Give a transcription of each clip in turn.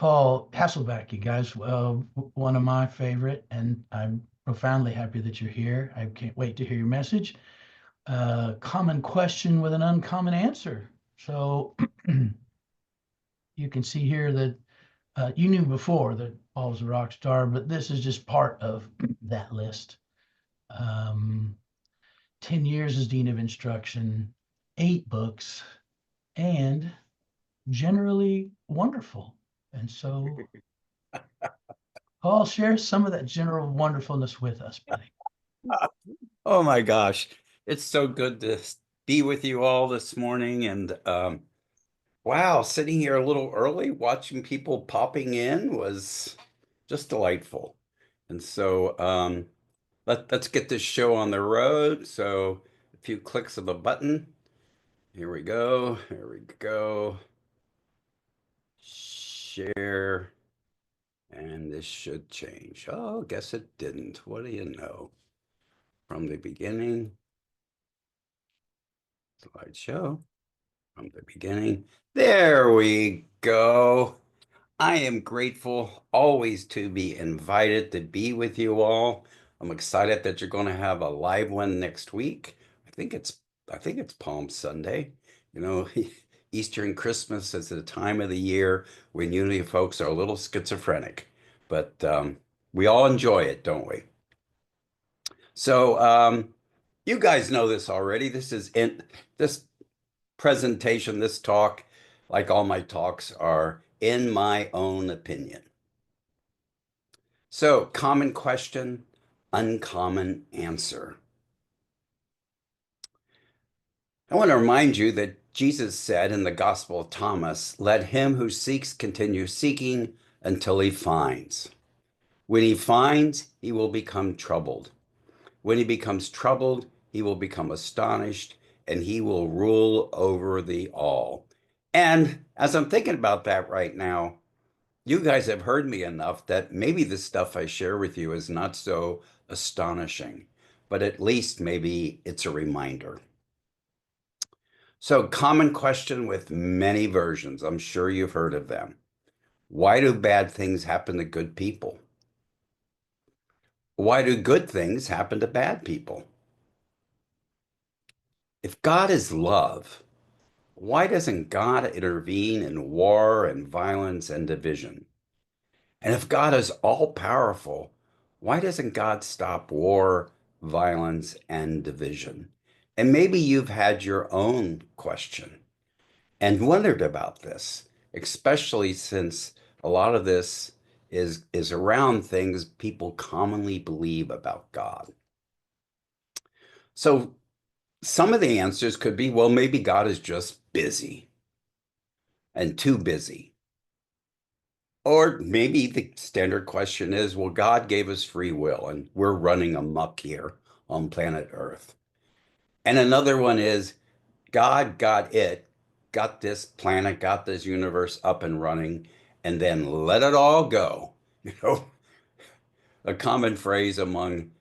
Paul Hasselbeck, you guys, one of my favorite, and I'm profoundly happy that you're here. I can't wait to hear your message. Common question with an uncommon answer. So you can see here that you knew before that Paul's a rock star, but this is just part of that list. Um, 10 years as Dean of Instruction, 8 books, and generally wonderful. And so Paul, share some of that general wonderfulness with us, buddy. Oh my gosh. It's so good to be with you all this morning. And wow, sitting here a little early, watching people popping in was just delightful. And so let's get this show on the road. So a few clicks of the button. Here we go. Here we go. Share. And this should change. Oh, guess it didn't. What do you know? From the beginning, slideshow. From the beginning. There we go. I am grateful always to be invited to be with you all. I'm excited that you're going to have a live one next week. I think it's I think it's Palm Sunday. You know, Easter and Christmas is the time of the year when usually folks are a little schizophrenic, but we all enjoy it, don't we? So you guys know this already. This presentation, this talk, like all my talks, are in my own opinion. So, common question, uncommon answer. I want to remind you that Jesus said in the Gospel of Thomas, let him who seeks continue seeking until he finds. When he finds, he will become troubled. When he becomes troubled, he will become astonished and he will rule over the all. And as I'm thinking about that right now, you guys have heard me enough that maybe the stuff I share with you is not so astonishing, but at least maybe it's a reminder. So, common question with many versions. I'm sure you've heard of them. Why do bad things happen to good people? Why do good things happen to bad people? If God is love, why doesn't God intervene in war and violence and division? And if God is all powerful, why doesn't God stop war, violence, and division? And maybe you've had your own question and wondered about this, especially since a lot of this is around things people commonly believe about God. So some of the answers could be, well, maybe God is just busy and too busy. Or maybe the standard question is, well, God gave us free will and we're running amok here on planet Earth. And another one is, God got this planet, got this universe up and running, and then let it all go. You know, a common phrase among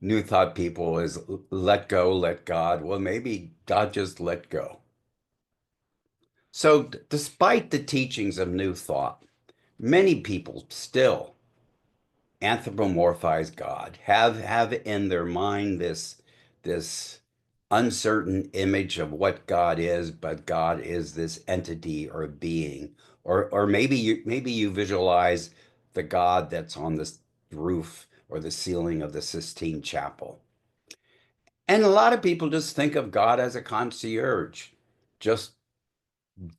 New Thought people is let go, let God. Well, maybe God just let go. So, despite the teachings of New Thought, many people still anthropomorphize God, have in their mind this uncertain image of what God is, but God is this entity or being, or maybe you visualize the God that's on the roof or the ceiling of the Sistine Chapel. And a lot of people just think of God as a concierge, just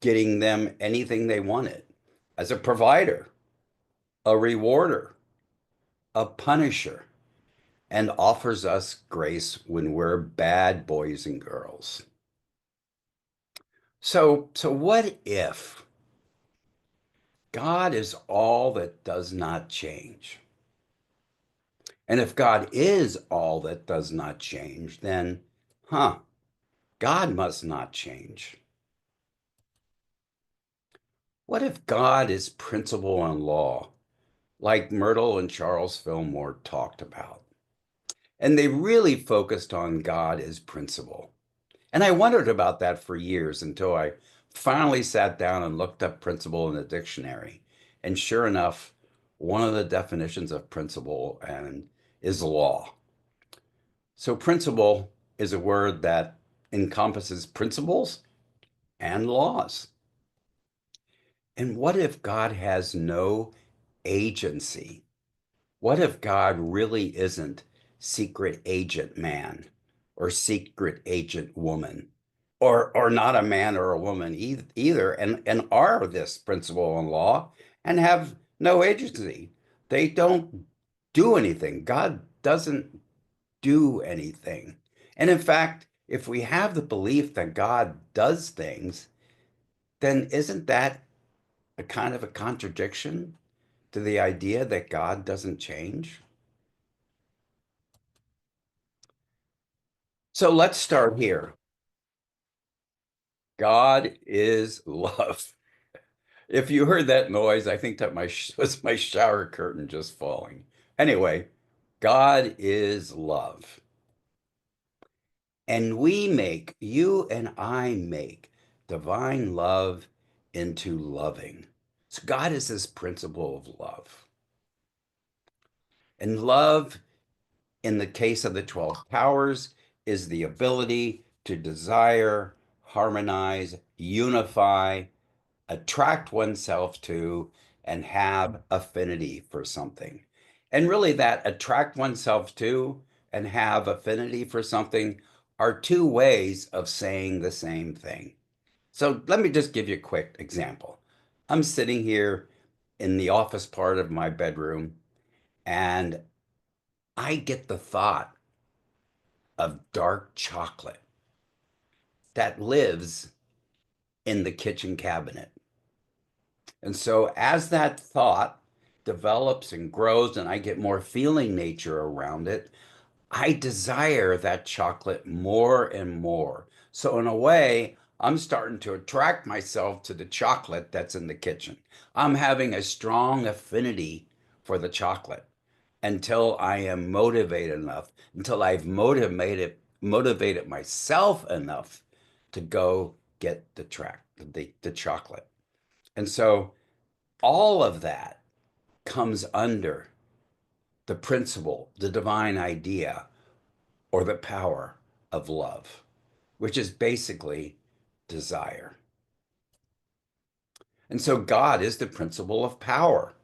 getting them anything they wanted, as a provider, a rewarder, a punisher, and offers us grace when we're bad boys and girls. So what if God is all that does not change? And if God is all that does not change, then, God must not change. What if God is principle and law, like Myrtle and Charles Fillmore talked about? And they really focused on God as principle. And I wondered about that for years until I finally sat down and looked up principle in the dictionary. And sure enough, one of the definitions of principle and is law. So principle is a word that encompasses principles and laws. And what if God has no agency? What if God really isn't secret agent man or secret agent woman or not a man or a woman either and are this principle and law and have no agency? They don't do anything. God doesn't do anything. And in fact, if we have the belief that God does things, then isn't that a kind of a contradiction to the idea that God doesn't change? So let's start here. God is love. If you heard that noise, I think that was my shower curtain just falling. Anyway, God is love. And you and I make divine love into loving. So God is this principle of love. And love, in the case of the 12 powers, is the ability to desire, harmonize, unify, attract oneself to, and have affinity for something. And really, that attract oneself to and have affinity for something are two ways of saying the same thing. So let me just give you a quick example. I'm sitting here in the office part of my bedroom, and I get the thought of dark chocolate that lives in the kitchen cabinet. And so as that thought develops and grows and I get more feeling nature around it, I desire that chocolate more and more. So in a way, I'm starting to attract myself to the chocolate that's in the kitchen. I'm having a strong affinity for the chocolate until I am motivated enough, until I've motivated myself enough to go get the chocolate. And so all of that comes under the principle, the divine idea, or the power of love, which is basically desire. And so God is the principle of power.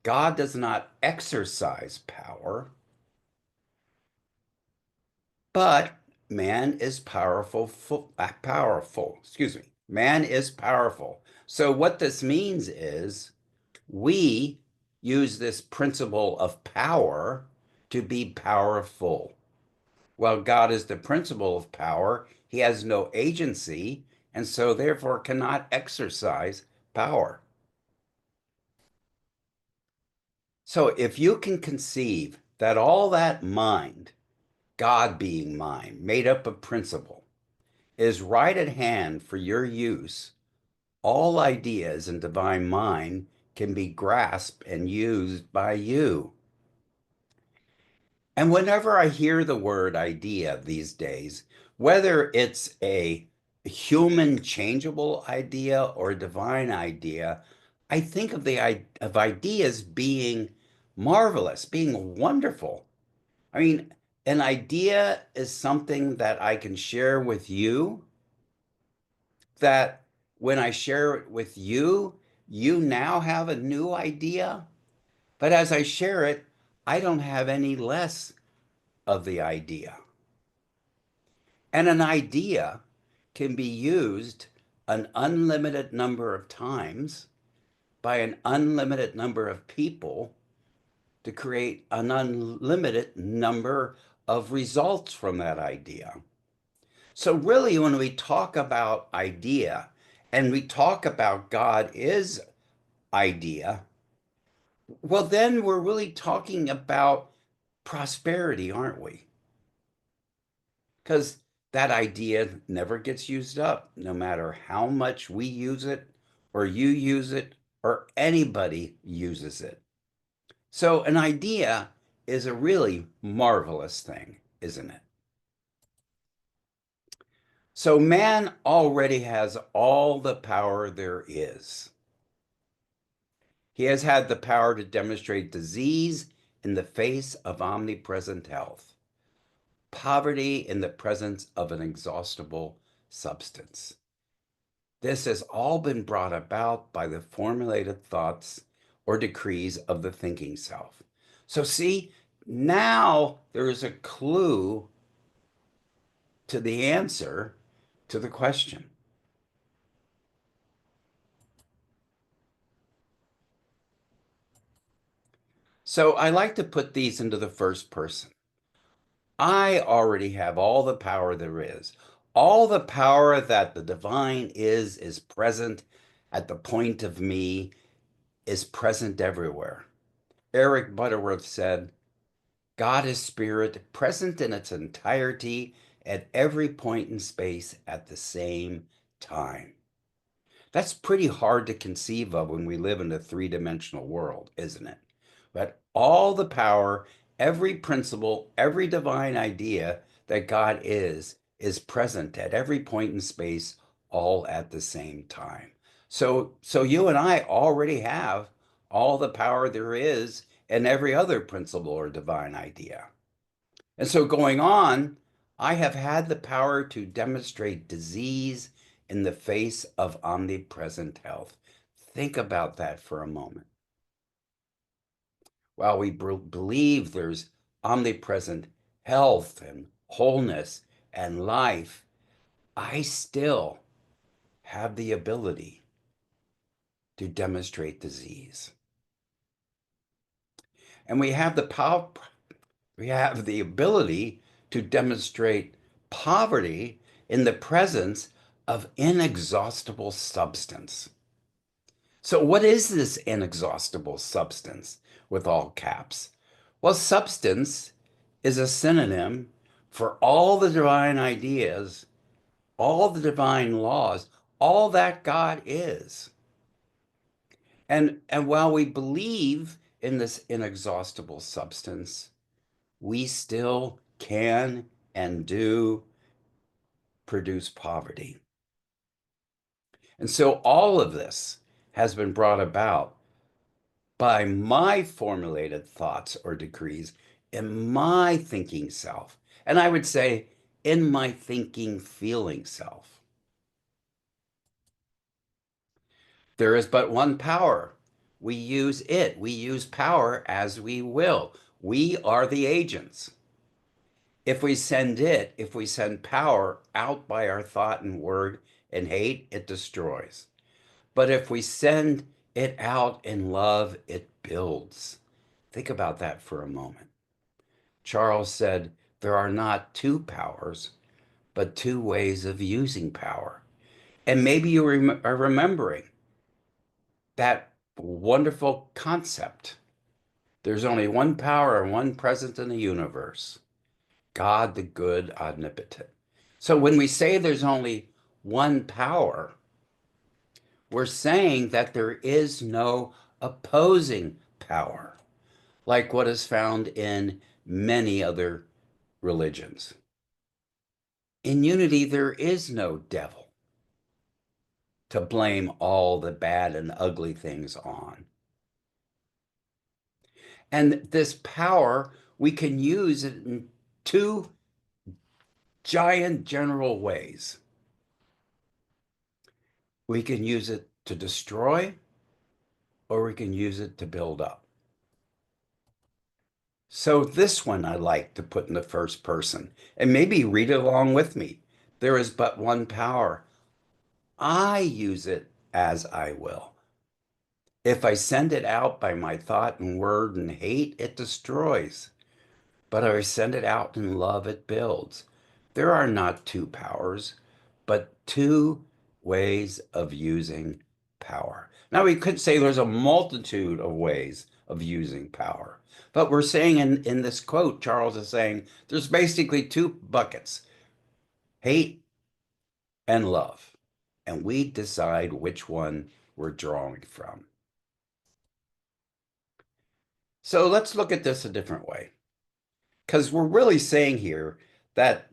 God does not exercise power, but man is excuse me. Man is powerful. So what this means is we use this principle of power to be powerful. While God is the principle of power, he has no agency and so therefore cannot exercise power. So if you can conceive that all that mind, God being mind, made up of principle, is right at hand for your use, all ideas in divine mind can be grasped and used by you. And whenever I hear the word idea these days, whether it's a human changeable idea or a divine idea, I think of ideas being marvelous, being wonderful. I mean, an idea is something that I can share with you, that when I share it with you, you now have a new idea. But as I share it, I don't have any less of the idea. And an idea can be used an unlimited number of times by an unlimited number of people to create an unlimited number of results from that idea. So, really, when we talk about idea and we talk about God is idea, well, then we're really talking about prosperity, aren't we? Because that idea never gets used up, no matter how much we use it, or you use it, or anybody uses it. So, an idea is a really marvelous thing, isn't it? So, man already has all the power there is. He has had the power to demonstrate disease in the face of omnipresent health, poverty in the presence of an inexhaustible substance. This has all been brought about by the formulated thoughts or decrees of the thinking self. So, see, now there is a clue to the answer to the question. So, I like to put these into the first person. I already have all the power there is. All the power that the divine is present at the point of me, is present everywhere. Eric Butterworth said, God is spirit, present in its entirety at every point in space at the same time. That's pretty hard to conceive of when we live in a three-dimensional world, isn't it? But all the power, every principle, every divine idea that God is present at every point in space, all at the same time. So you and I already have all the power there is in every other principle or divine idea. And so going on, I have had the power to demonstrate disease in the face of omnipresent health. Think about that for a moment. While we believe there's omnipresent health and wholeness and life, I still have the ability to demonstrate disease. And we have the ability to demonstrate poverty in the presence of inexhaustible substance. So, what is this inexhaustible substance with all caps? Well, substance is a synonym for all the divine ideas, all the divine laws, all that God is. And while we believe in this inexhaustible substance, we still can and do produce poverty. And so all of this has been brought about by my formulated thoughts or decrees in my thinking self. And I would say in my thinking, feeling self. There is but one power. We use it. We use power as we will. We are the agents. If we send power out by our thought and word and hate, it destroys. But if we send it out in love, it builds. Think about that for a moment. Charles said, there are not two powers, but two ways of using power. And maybe you are remembering that wonderful concept. There's only one power and one present in the universe. God the good omnipotent. So when we say there's only one power, we're saying that there is no opposing power, like what is found in many other religions. In unity, there is no devil to blame all the bad and ugly things on. And this power, we can use it in two giant general ways. We can use it to destroy, or we can use it to build up. So this one I like to put in the first person, and maybe read it along with me. There is but one power. I use it as I will. If I send it out by my thought and word and hate, it destroys. But if I send it out in love, it builds. There are not two powers, but two ways of using power. Now, we could say there's a multitude of ways of using power, but we're saying in this quote, Charles is saying there's basically two buckets, hate and love, and we decide which one we're drawing from. So let's look at this a different way, because we're really saying here that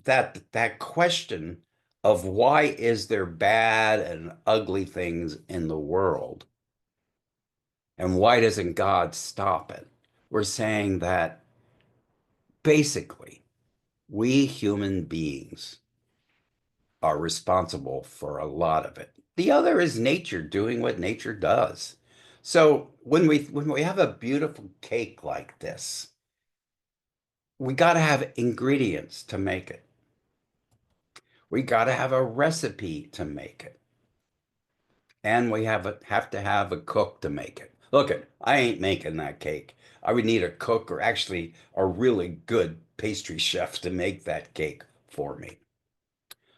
that question of why is there bad and ugly things in the world And why doesn't God stop it? We're saying that basically we human beings are responsible for a lot of it. The other is nature doing what nature does. So when we have a beautiful cake like this, we got to have ingredients to make it. We got to have a recipe to make it. And we have to have a cook to make it. Look it, I ain't making that cake. I would need a cook or actually a really good pastry chef to make that cake for me.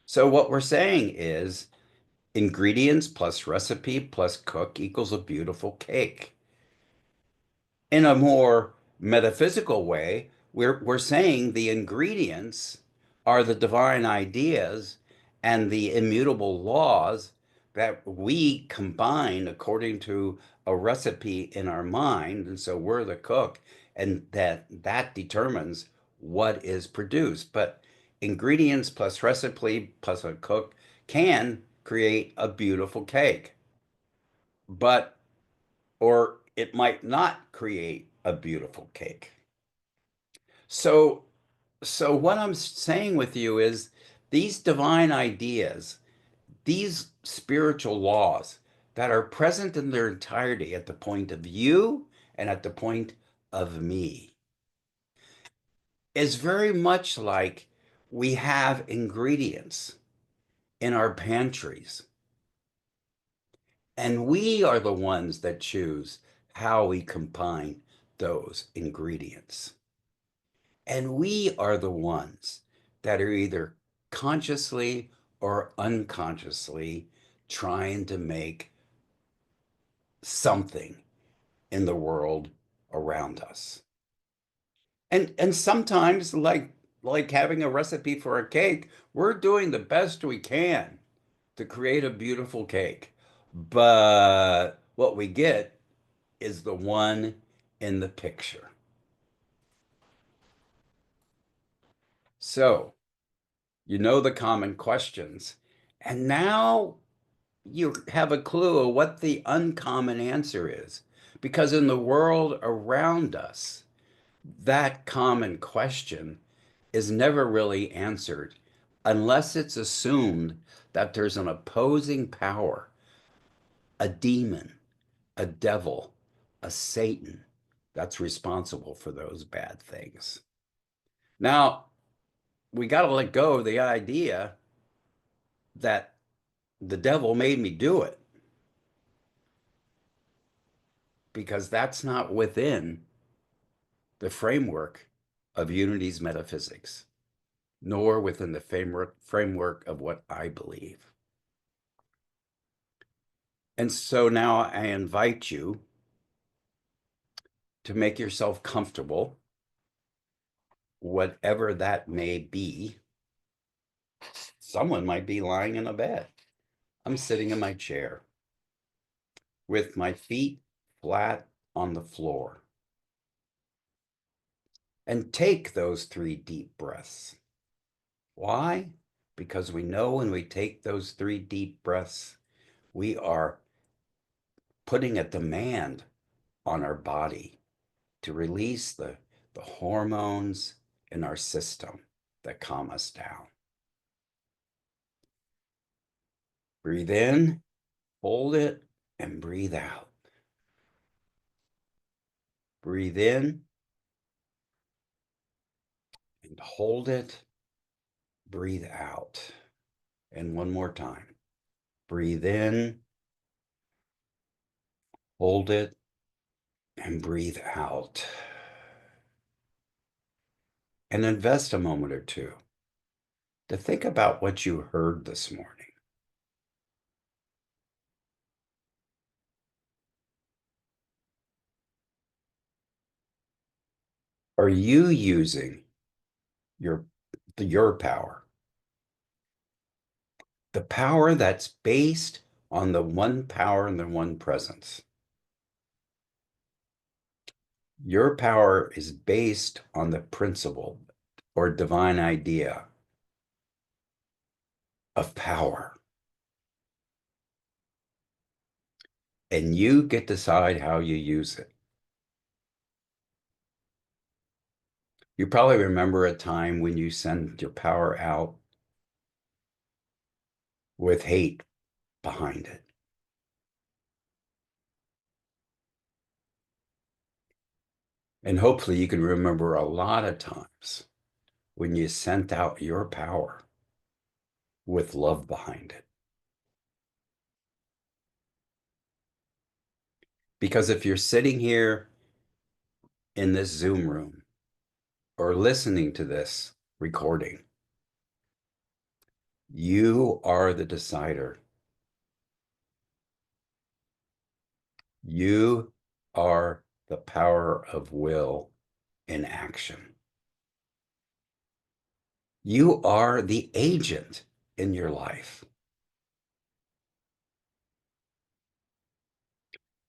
So what we're saying is ingredients plus recipe plus cook equals a beautiful cake. In a more metaphysical way, we're saying the ingredients are the divine ideas and the immutable laws that we combine according to a recipe in our mind. And so we're the cook, and that determines what is produced. But ingredients plus recipe plus a cook can create a beautiful cake. But or it might not create a beautiful cake. So, so what I'm saying with you is these divine ideas, these spiritual laws that are present in their entirety at the point of you and at the point of me is very much like we have ingredients in our pantries, and we are the ones that choose how we combine those ingredients. And we are the ones that are either consciously or unconsciously trying to make something in the world around us. And sometimes like having a recipe for a cake, we're doing the best we can to create a beautiful cake. But what we get is the one in the picture. So, you know the common questions. And now you have a clue of what the uncommon answer is. Because in the world around us, that common question is never really answered unless it's assumed that there's an opposing power, a demon, a devil, a Satan that's responsible for those bad things. Now, we got to let go of the idea that the devil made me do it because that's not within the framework of Unity's metaphysics, nor within the framework of what I believe. And so now I invite you to make yourself comfortable, whatever that may be. Someone might be lying in a bed. I'm sitting in my chair with my feet flat on the floor. And take those 3 deep breaths. Why? Because we know when we take those 3 deep breaths, we are putting a demand on our body to release the hormones in our system that calm us down. Breathe in, hold it, and breathe out. Breathe in and hold it, breathe out. And one more time. Breathe in, hold it, and breathe out. And invest a moment or two to think about what you heard this morning. Are you using your power? The power that's based on the one power and the one presence. Your power is based on the principle or divine idea of power. and you get to decide how you use it. You probably remember a time when you sent your power out with hate behind it. And hopefully you can remember a lot of times when you sent out your power with love behind it. Because if you're sitting here in this Zoom room or listening to this recording, you are the decider. You are the power of will in action. You are the agent in your life.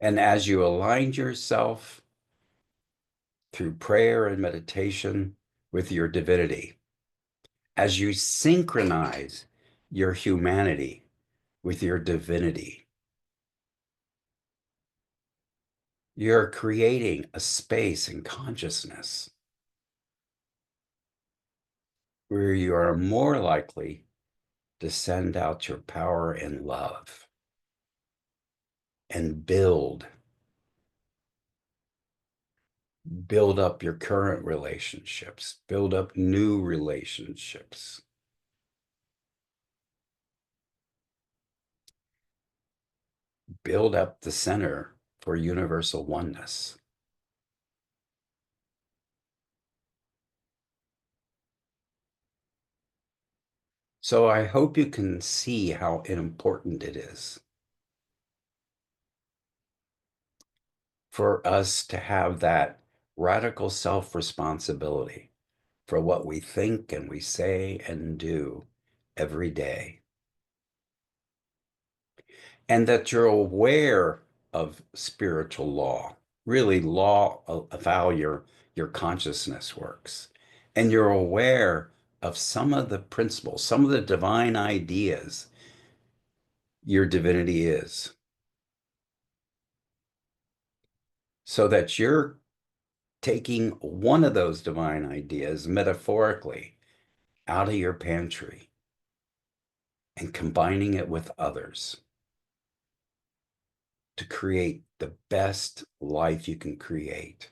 And as you aligned yourself through prayer and meditation with your divinity, as you synchronize your humanity with your divinity, you're creating a space in consciousness where you are more likely to send out your power and love and build up your current relationships, build up new relationships. Build up the center for universal oneness. So I hope you can see how important it is for us to have that radical self-responsibility for what we think and we say and do every day. And that you're aware of spiritual law, really law of how your consciousness works. And you're aware of some of the principles, some of the divine ideas your divinity is, so that you're taking one of those divine ideas metaphorically out of your pantry and combining it with others to create the best life you can create,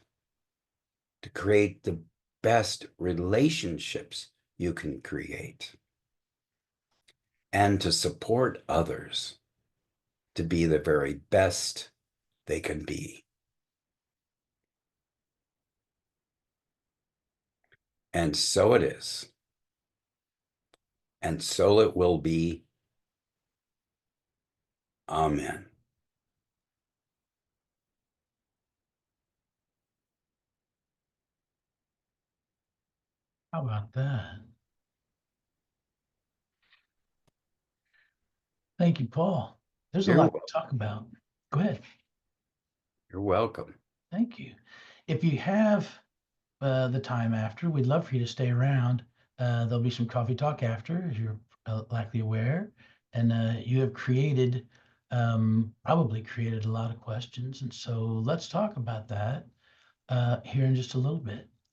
to create the best relationships you can create, and to support others to be the very best they can be. And so it is. And so it will be. Amen. How about that? Thank you, Paul. There's a You're lot to welcome. talk about. Go ahead. You're welcome. Thank you. If you have the time after, we'd love for you to stay around. There'll be some coffee talk after, as you're likely aware. And you have probably created a lot of questions. And so let's talk about that here in just a little bit.